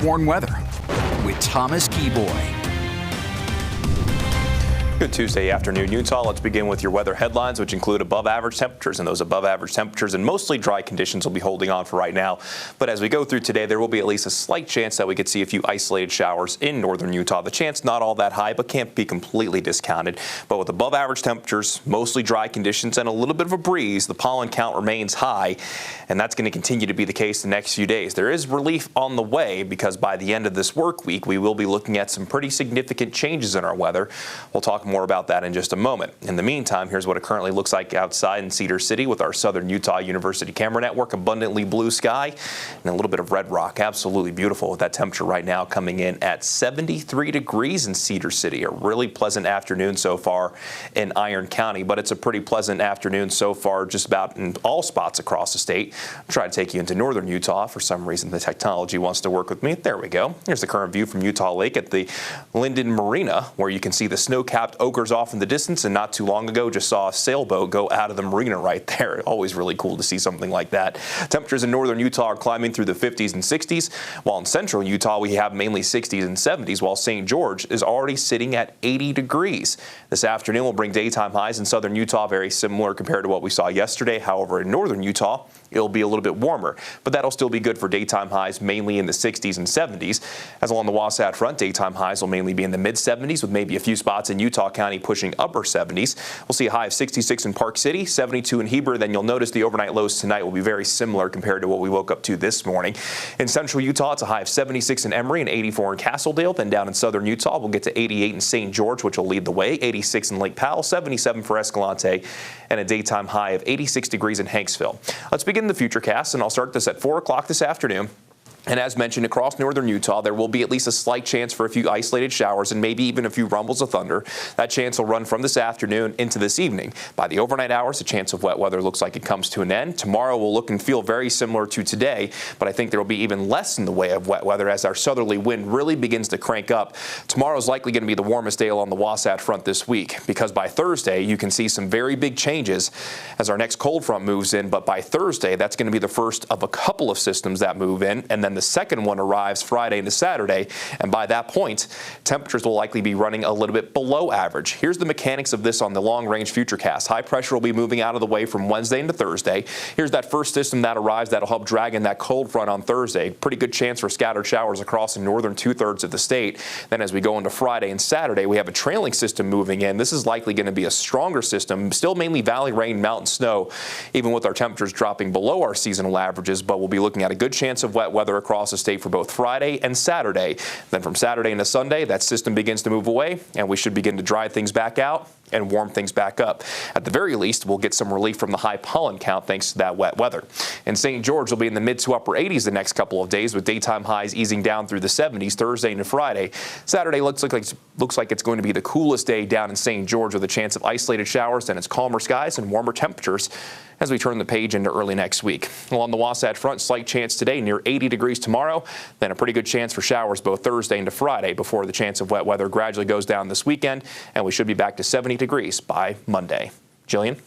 airborne weather with Thomas Keyboy. Good Tuesday afternoon, Utah. Let's begin with your weather headlines, which include above average temperatures, and those above average temperatures and mostly dry conditions will be holding on for right now. But as we go through today, there will be at least a slight chance that we could see a few isolated showers in northern Utah. The chance not all that high, but can't be completely discounted. But with above average temperatures, mostly dry conditions, and a little bit of a breeze, the pollen count remains high, and that's going to continue to be the case the next few days. There is relief on the way because by the end of this work week, we will be looking at some pretty significant changes in our weather. We'll talk more about that in just a moment. In the meantime, here's what it currently looks like outside in Cedar City with our Southern Utah University camera network. Abundantly blue sky and a little bit of red rock. Absolutely beautiful with that temperature right now coming in at 73 degrees in Cedar City. A really pleasant afternoon so far in Iron County, but it's a pretty pleasant afternoon so far just about in all spots across the state. I'll try to take you into northern Utah. For some reason, the technology wants to work with me. There we go. Here's the current view from Utah Lake at the Linden Marina, where you can see the snow-capped ogres off in the distance, and not too long ago just saw a sailboat go out of the marina right there. Always really cool to see something like that. Temperatures in northern Utah are climbing through the 50s and 60s, while in central Utah we have mainly 60s and 70s, while St. George is already sitting at 80 degrees. This afternoon will bring daytime highs in southern Utah very similar compared to what we saw yesterday. However, in northern Utah, it'll be a little bit warmer, but that'll still be good for daytime highs mainly in the 60s and 70s. As along the Wasatch Front, daytime highs will mainly be in the mid-70s with maybe a few spots in Utah County pushing upper 70s. We'll see a high of 66 in Park City, 72 in Heber. Then you'll notice the overnight lows tonight will be very similar compared to what we woke up to this morning. In central Utah, it's a high of 76 in Emory and 84 in Castledale. Then down in southern Utah, we'll get to 88 in St. George, which will lead the way, 86 in Lake Powell, 77 for Escalante, and a daytime high of 86 degrees in Hanksville. Let's begin the futurecast, and I'll start this at 4 o'clock this afternoon. And as mentioned, across northern Utah, there will be at least a slight chance for a few isolated showers and maybe even a few rumbles of thunder. That chance will run from this afternoon into this evening. By the overnight hours, the chance of wet weather looks like it comes to an end. Tomorrow will look and feel very similar to today, but I think there will be even less in the way of wet weather as our southerly wind really begins to crank up. Tomorrow is likely going to be the warmest day along the Wasatch Front this week because by Thursday, you can see some very big changes as our next cold front moves in. But by Thursday, that's going to be the first of a couple of systems that move in, and then the second one arrives Friday into Saturday, and by that point, temperatures will likely be running a little bit below average. Here's the mechanics of this on the long-range futurecast. High pressure will be moving out of the way from Wednesday into Thursday. Here's that first system that arrives that'll help drag in that cold front on Thursday. Pretty good chance for scattered showers across the northern two-thirds of the state. Then as we go into Friday and Saturday, we have a trailing system moving in. This is likely going to be a stronger system, still mainly valley rain, mountain snow, even with our temperatures dropping below our seasonal averages, but we'll be looking at a good chance of wet weather across the state for both Friday and Saturday. Then from Saturday into Sunday, that system begins to move away, and we should begin to dry things back out and warm things back up. At the very least, we'll get some relief from the high pollen count thanks to that wet weather. In St. George, will be in the mid to upper 80s the next couple of days with daytime highs easing down through the 70s Thursday into Friday. Saturday looks like it's going to be the coolest day down in St. George with a chance of isolated showers. Then it's calmer skies and warmer temperatures as we turn the page into early next week. Along the Wasatch Front, slight chance today, near 80 degrees tomorrow. Then a pretty good chance for showers both Thursday into Friday before the chance of wet weather gradually goes down this weekend, and we should be back to 70 degrees by Monday. Jillian?